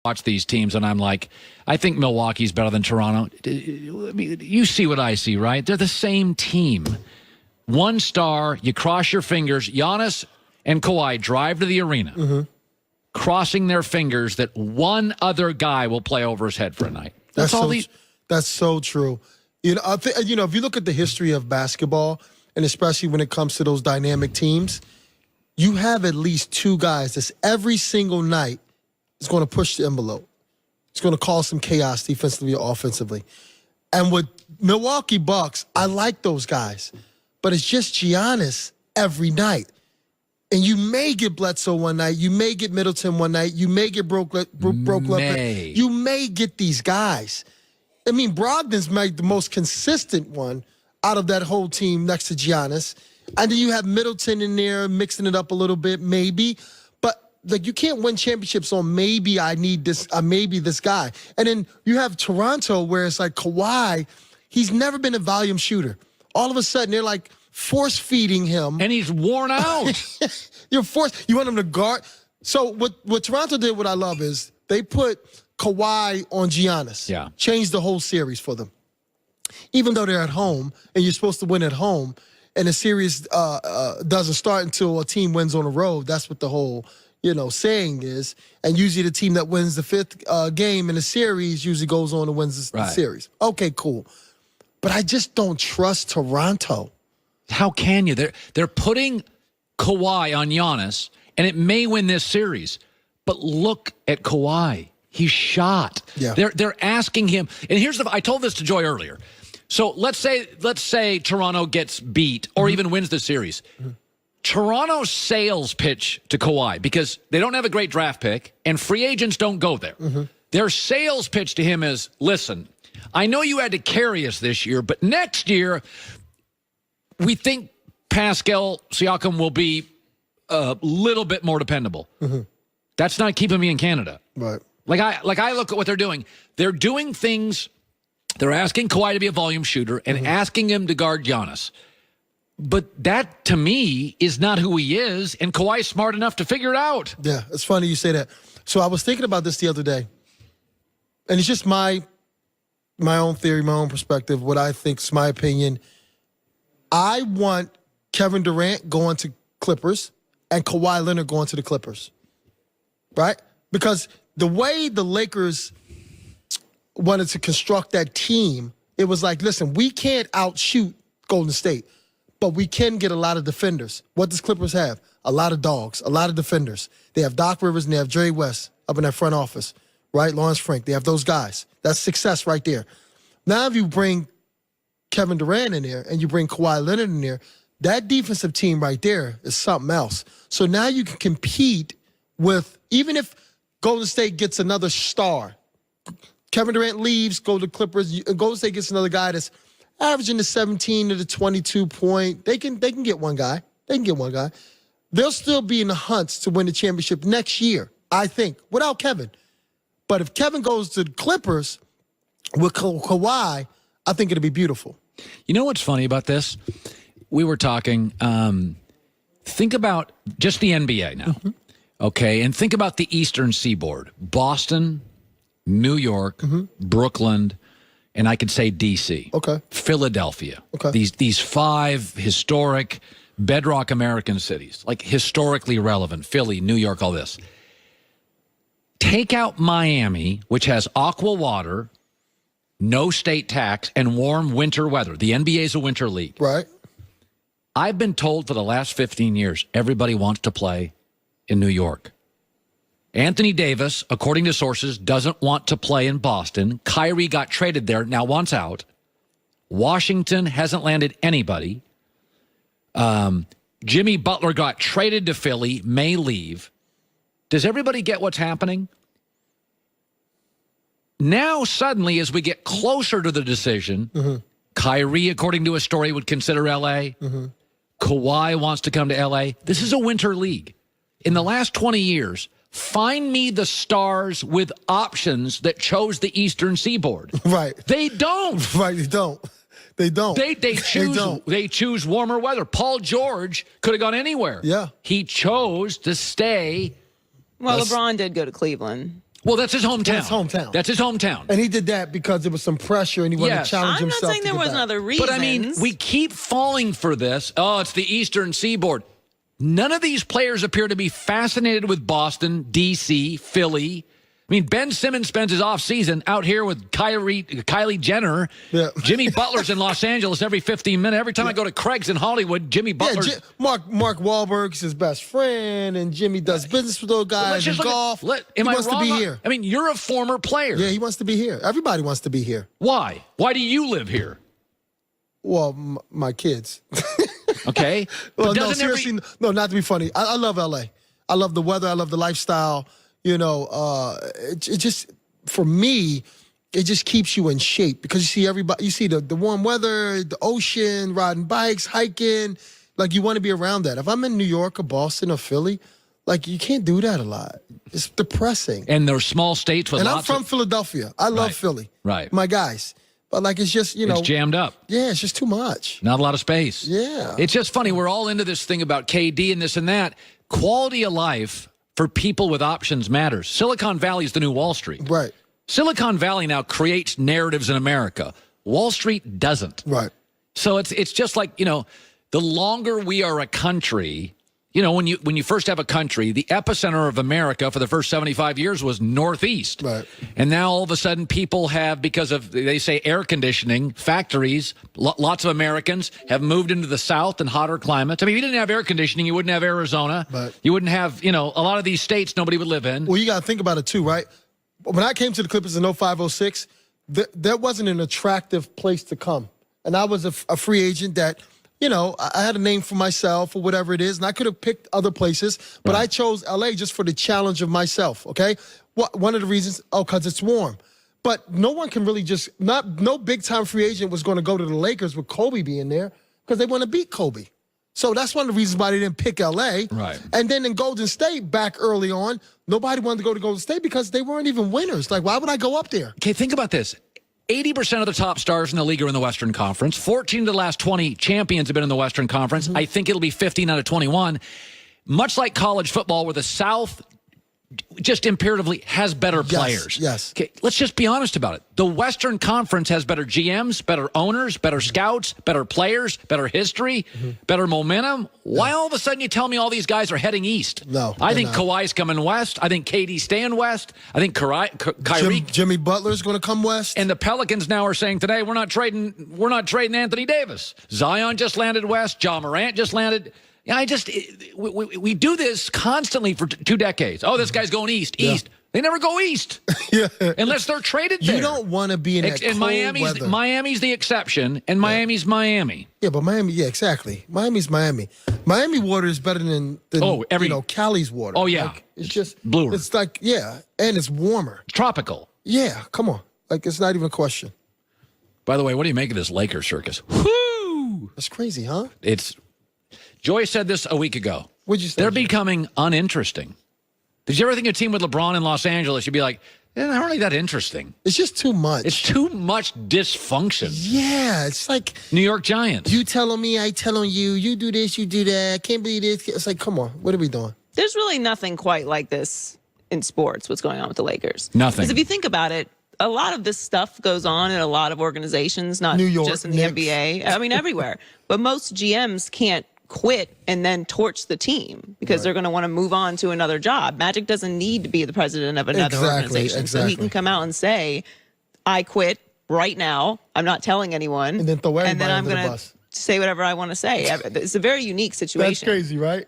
watch these teams, and I'm like, I think Milwaukee's better than Toronto. You see what I see, right? They're the same team. One star, you cross your fingers. Giannis and Kawhi drive to the arena, crossing their fingers that one other guy will play over his head for a night. That's all these. That's so true. You know, if you look at the history of basketball, and especially when it comes to those dynamic teams, you have at least two guys that's every single night is going to push the envelope. It's going to cause some chaos defensively or offensively. And with Milwaukee Bucks, I like those guys, but it's just Giannis every night. And you may get Bledsoe one night, you may get Middleton one night, you may get Brook Lopez. You may get these guys. I mean, Brogdon's made the most consistent one out of that whole team next to Giannis. And then you have Middleton in there mixing it up a little bit, maybe. But like, you can't win championships on maybe I need this, maybe this guy. And then you have Toronto where it's like Kawhi, he's never been a volume shooter. All of a sudden, they're like force-feeding him. And he's worn out. You want him to guard. So what Toronto did, what I love, is they put Kawhi on Giannis. Yeah. Changed the whole series for them. Even though they're at home, and you're supposed to win at home, and the series doesn't start until a team wins on the road. That's what the whole, saying is. And usually the team that wins the fifth game in the series usually goes on and wins the series. Okay, cool. But I just don't trust Toronto. How can you? They're putting Kawhi on Giannis, and it may win this series. But look at Kawhi. He's shot. Yeah. They're asking him. And here's I told this to Joy earlier. So let's say Toronto gets beat or even wins the series. Toronto's sales pitch to Kawhi, because they don't have a great draft pick and free agents don't go there. Their sales pitch to him is, listen, I know you had to carry us this year, but next year we think Pascal Siakam will be a little bit more dependable. That's not keeping me in Canada. Right. Like I look at what they're doing. They're doing things. They're asking Kawhi to be a volume shooter and asking him to guard Giannis. But that, to me, is not who he is, and Kawhi's smart enough to figure it out. Yeah, it's funny you say that. So I was thinking about this the other day, and it's just my own theory, my own perspective, what I think is my opinion. I want Kevin Durant going to Clippers and Kawhi Leonard going to the Clippers, right? Because the way the Lakers wanted to construct that team, it was like, listen, we can't outshoot Golden State, but we can get a lot of defenders. What does Clippers have? A lot of dogs, a lot of defenders. They have Doc Rivers and they have Jerry West up in that front office, right? Lawrence Frank. They have those guys. That's success right there. Now if you bring Kevin Durant in there and you bring Kawhi Leonard in there, that defensive team right there is something else. So now you can compete with, even if Golden State gets another star, Kevin Durant leaves, go to Clippers, Golden State gets another guy that's averaging the 17 to the 22 point. They can get one guy. They can get one guy. They'll still be in the hunts to win the championship next year, I think, without Kevin. But if Kevin goes to the Clippers with Kawhi, I think it'll be beautiful. You know what's funny about this? We were talking, think about just the NBA now, okay? And think about the Eastern Seaboard. Boston, New York, Brooklyn, and I could say D.C. Okay. Philadelphia. Okay. These five historic bedrock American cities, like historically relevant, Philly, New York, all this. Take out Miami, which has aqua water, no state tax, and warm winter weather. The NBA is a winter league. Right. I've been told for the last 15 years, everybody wants to play in New York. Anthony Davis, according to sources, doesn't want to play in Boston. Kyrie got traded there, now wants out. Washington hasn't landed anybody. Jimmy Butler got traded to Philly, may leave. Does everybody get what's happening? Now, suddenly, as we get closer to the decision, Kyrie, according to a story, would consider L.A. Kawhi wants to come to L.A. This is a winter league. In the last 20 years, find me the stars with options that chose the Eastern Seaboard. Right. They don't. Right, they don't. They don't. They choose warmer weather. Paul George could have gone anywhere. Yeah. He chose to stay. Well, LeBron did go to Cleveland. Well, that's his hometown. That's his hometown. That's his hometown. And he did that because there was some pressure and he wanted to challenge I'm himself. not saying there wasn't other reasons. But I mean, we keep falling for this. Oh, it's the Eastern Seaboard. None of these players appear to be fascinated with Boston, D.C., Philly. I mean, Ben Simmons spends his offseason out here with Kylie Jenner. Yeah. Jimmy Butler's in Los Angeles every 15 minutes. Every time I go to Craig's in Hollywood, Jimmy Butler. Yeah, Mark Wahlberg's his best friend, and Jimmy does business with those guys and golf. He wants to be here. I mean, you're a former player. Yeah, he wants to be here. Everybody wants to be here. Why? Why do you live here? Well, my kids. Okay. Well, no, seriously, no, not to be funny. I love L.A. I love the weather. I love the lifestyle. You know, it just, for me, it just keeps you in shape because you see everybody, you see the warm weather, the ocean, riding bikes, hiking. Like, you want to be around that. If I'm in New York or Boston or Philly, like, you can't do that a lot. It's depressing. And they're small states with I'm from Philadelphia. I love Philly. Right. My guys. But, like, it's just, you know. It's jammed up. Yeah, it's just too much. Not a lot of space. Yeah. It's just funny. We're all into this thing about KD and this and that. Quality of life for people with options matters. Silicon Valley is the new Wall Street. Right. Silicon Valley now creates narratives in America. Wall Street doesn't. Right. So it's just like, you know, the longer we are a country, you know, when you first have a country, the epicenter of America for the first 75 years was Northeast. Right. And now all of a sudden people have, because of, they say, air conditioning, factories, lots of Americans have moved into the South and hotter climates. I mean, if you didn't have air conditioning, you wouldn't have Arizona. Right. You wouldn't have, you know, a lot of these states nobody would live in. Well, you got to think about it too, right? When I came to the Clippers in 05-06, there wasn't an attractive place to come. And I was a free agent that, you know, I had a name for myself or whatever it is, and I could have picked other places, but I chose L.A. just for the challenge of myself, okay? One of the reasons, because it's warm. But no one can really just, no big-time free agent was going to go to the Lakers with Kobe being there because they want to beat Kobe. So that's one of the reasons why they didn't pick L.A. Right. And then in Golden State, back early on, nobody wanted to go to Golden State because they weren't even winners. Like, why would I go up there? Okay, think about this. 80% of the top stars in the league are in the Western Conference. 14 of the last 20 champions have been in the Western Conference. I think it'll be 15 out of 21. Much like college football, where the South just imperatively has better players. Yes. Okay, let's just be honest about it. The Western Conference has better GMs, better owners, better scouts, better players, better history, better momentum. Why all of a sudden you tell me all these guys are heading east? No, I think not. Kawhi's coming west. I think KD's staying west. I think Kyrie. Jimmy Butler's going to come west. And the Pelicans now are saying today, we're not trading Anthony Davis. Zion just landed west. Ja Morant just landed. Yeah, we do this constantly for 2 decades. Oh, this guy's going east. They never go east. Unless they're traded there. You don't want to be in that cold weather. Miami's the exception, and Miami's Miami. Yeah, but Miami, yeah, exactly. Miami's Miami. Miami water is better than you know, Cali's water. Oh, yeah. Like, it's just bluer. It's like, yeah, and it's warmer. It's tropical. Yeah, come on. Like, it's not even a question. By the way, what do you make of this Lakers circus? Whoo! That's crazy, huh? Joy said this a week ago. What'd you say? They're becoming uninteresting. Did you ever think a team with LeBron in Los Angeles, you'd be like, they're not really that interesting. It's just too much. It's too much dysfunction. Yeah, it's like New York Giants. You telling me, I telling you, you do this, you do that. I can't believe this. It's like, come on, what are we doing? There's really nothing quite like this in sports, what's going on with the Lakers. Nothing. Because if you think about it, a lot of this stuff goes on in a lot of organizations, not New York, just in the Knicks. NBA. I mean, everywhere. But most GMs can't quit and then torch the team because they're going to want to move on to another job. Magic doesn't need to be the president of another organization. So he can come out and say, I quit right now. I'm not telling anyone. And then throw everybody and then I'm under the going bus. to say whatever I want to say. It's a very unique situation. That's crazy, right?